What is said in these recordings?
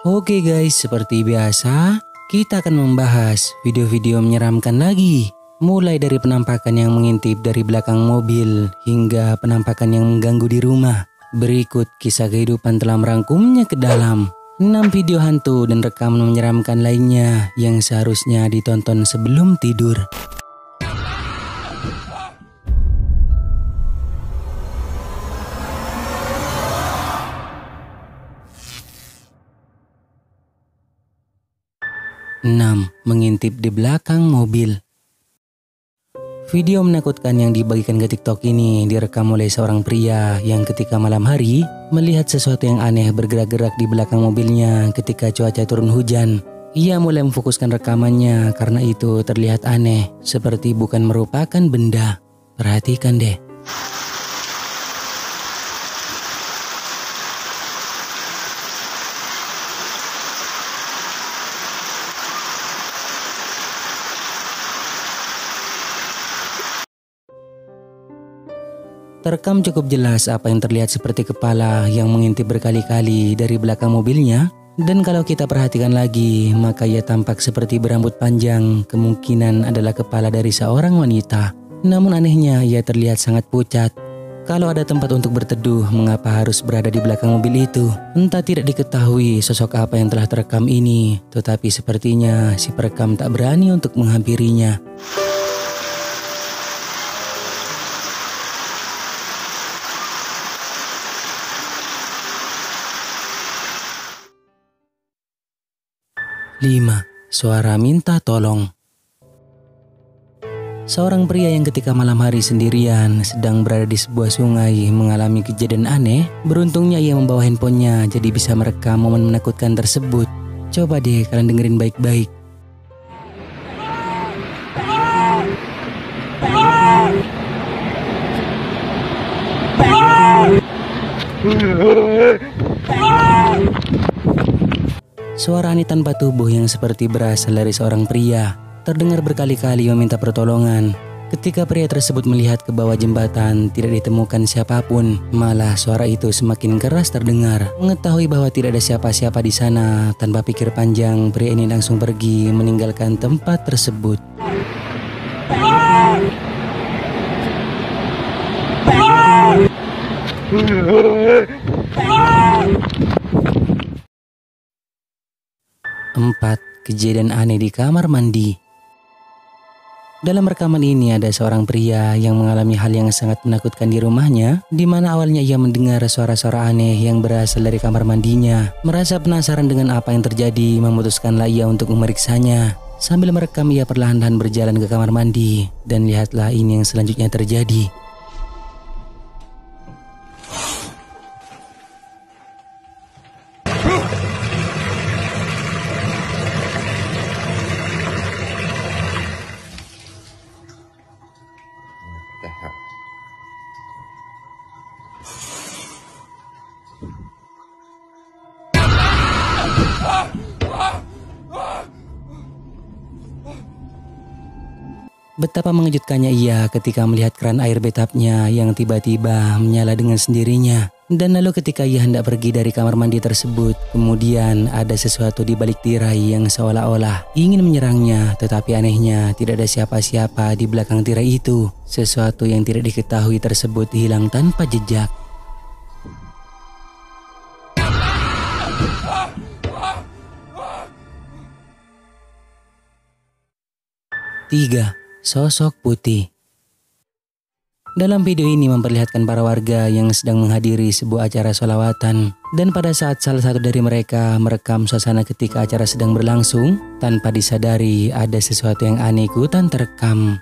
Oke guys, seperti biasa, kita akan membahas video-video menyeramkan lagi. Mulai dari penampakan yang mengintip dari belakang mobil hingga penampakan yang mengganggu di rumah. Berikut kisah kehidupan telah merangkumnya ke dalam 6 video hantu dan rekaman menyeramkan lainnya yang seharusnya ditonton sebelum tidur. Mengintip di belakang mobil. Video menakutkan yang dibagikan ke TikTok ini direkam oleh seorang pria yang ketika malam hari melihat sesuatu yang aneh bergerak-gerak di belakang mobilnya ketika cuaca turun hujan. Ia mulai memfokuskan rekamannya karena itu terlihat aneh, seperti bukan merupakan benda. Perhatikan deh. Terekam cukup jelas apa yang terlihat seperti kepala yang mengintip berkali-kali dari belakang mobilnya. Dan kalau kita perhatikan lagi, maka ia tampak seperti berambut panjang, kemungkinan adalah kepala dari seorang wanita. Namun anehnya ia terlihat sangat pucat. Kalau ada tempat untuk berteduh, mengapa harus berada di belakang mobil itu? Entah tidak diketahui sosok apa yang telah terekam ini, tetapi sepertinya si perekam tak berani untuk menghampirinya. Suara minta tolong. Seorang pria yang ketika malam hari sendirian sedang berada di sebuah sungai mengalami kejadian aneh. Beruntungnya ia membawa handphonenya jadi bisa merekam momen menakutkan tersebut. Coba deh kalian dengerin baik-baik. Suara aneh tanpa tubuh yang seperti berasal dari seorang pria terdengar berkali-kali meminta pertolongan. Ketika pria tersebut melihat ke bawah jembatan, tidak ditemukan siapapun. Malah suara itu semakin keras terdengar. Mengetahui bahwa tidak ada siapa-siapa di sana, tanpa pikir panjang, pria ini langsung pergi meninggalkan tempat tersebut. Kejadian aneh di kamar mandi. Dalam rekaman ini ada seorang pria yang mengalami hal yang sangat menakutkan di rumahnya, di mana awalnya ia mendengar suara-suara aneh yang berasal dari kamar mandinya. Merasa penasaran dengan apa yang terjadi, memutuskanlah ia untuk memeriksanya. Sambil merekam ia perlahan-lahan berjalan ke kamar mandi, dan lihatlah ini yang selanjutnya terjadi. Betapa mengejutkannya ia ketika melihat keran air bathtubnya yang tiba-tiba menyala dengan sendirinya. Dan lalu ketika ia hendak pergi dari kamar mandi tersebut, kemudian ada sesuatu di balik tirai yang seolah-olah ingin menyerangnya. Tetapi anehnya tidak ada siapa-siapa di belakang tirai itu. Sesuatu yang tidak diketahui tersebut hilang tanpa jejak. Sosok putih. Dalam video ini memperlihatkan para warga yang sedang menghadiri sebuah acara sholawatan. Dan pada saat salah satu dari mereka merekam suasana ketika acara sedang berlangsung, tanpa disadari ada sesuatu yang aneh ikutan terekam.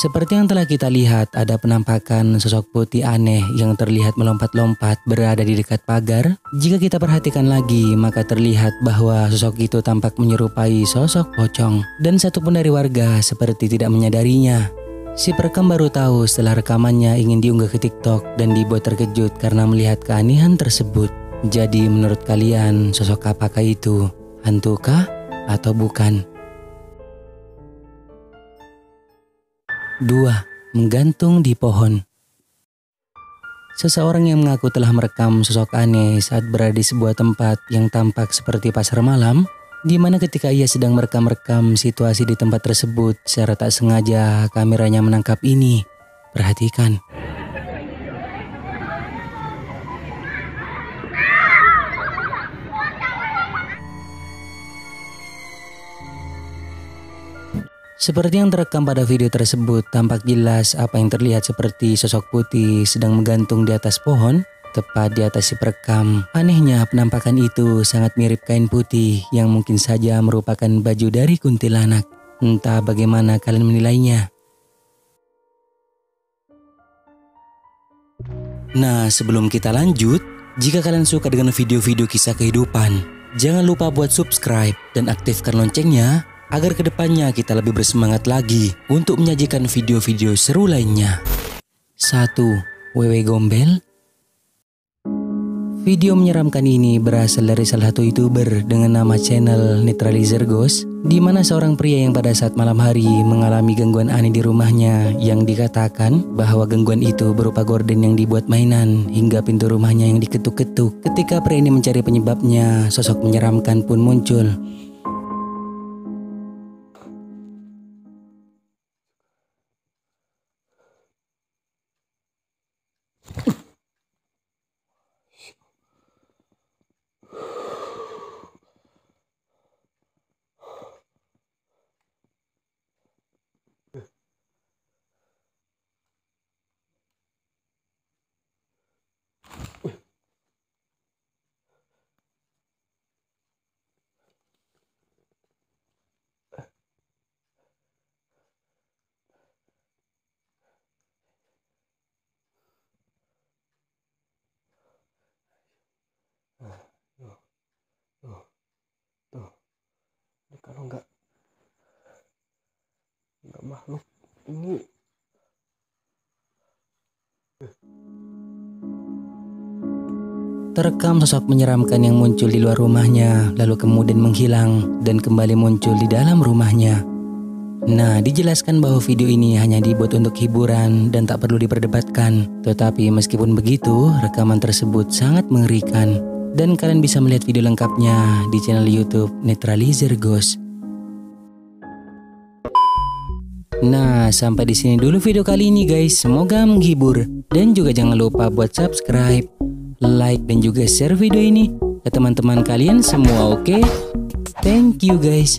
Seperti yang telah kita lihat, ada penampakan sosok putih aneh yang terlihat melompat-lompat berada di dekat pagar. Jika kita perhatikan lagi, maka terlihat bahwa sosok itu tampak menyerupai sosok pocong. Dan satupun dari warga seperti tidak menyadarinya. Si perekam baru tahu setelah rekamannya ingin diunggah ke TikTok dan dibuat terkejut karena melihat keanehan tersebut. Jadi menurut kalian sosok apakah itu? Hantukah atau bukan? 2. Menggantung di pohon. Seseorang yang mengaku telah merekam sosok aneh saat berada di sebuah tempat yang tampak seperti pasar malam, di mana ketika ia sedang merekam situasi di tempat tersebut, secara tak sengaja kameranya menangkap ini. Perhatikan. Seperti yang terekam pada video tersebut, tampak jelas apa yang terlihat seperti sosok putih sedang menggantung di atas pohon, tepat di atas si perekam. Anehnya, penampakan itu sangat mirip kain putih yang mungkin saja merupakan baju dari kuntilanak. Entah bagaimana kalian menilainya. Nah, sebelum kita lanjut, jika kalian suka dengan video-video kisah kehidupan, jangan lupa buat subscribe dan aktifkan loncengnya, agar kedepannya kita lebih bersemangat lagi untuk menyajikan video-video seru lainnya. 1. Wewe Gombel. Video menyeramkan ini berasal dari salah satu YouTuber dengan nama channel Netralizer Ghost, di mana seorang pria yang pada saat malam hari mengalami gangguan aneh di rumahnya yang dikatakan bahwa gangguan itu berupa gorden yang dibuat mainan hingga pintu rumahnya yang diketuk-ketuk. Ketika pria ini mencari penyebabnya, sosok menyeramkan pun muncul. Kalau nggak makhluk ini. Terekam sosok menyeramkan yang muncul di luar rumahnya, lalu kemudian menghilang dan kembali muncul di dalam rumahnya. Nah, dijelaskan bahwa video ini hanya dibuat untuk hiburan dan tak perlu diperdebatkan. Tetapi meskipun begitu, rekaman tersebut sangat mengerikan. Dan kalian bisa melihat video lengkapnya di channel YouTube Netralizer Ghost. Nah, sampai di sini dulu video kali ini guys. Semoga menghibur. Dan juga jangan lupa buat subscribe, like, dan juga share video ini ke teman-teman kalian semua, oke? Thank you guys.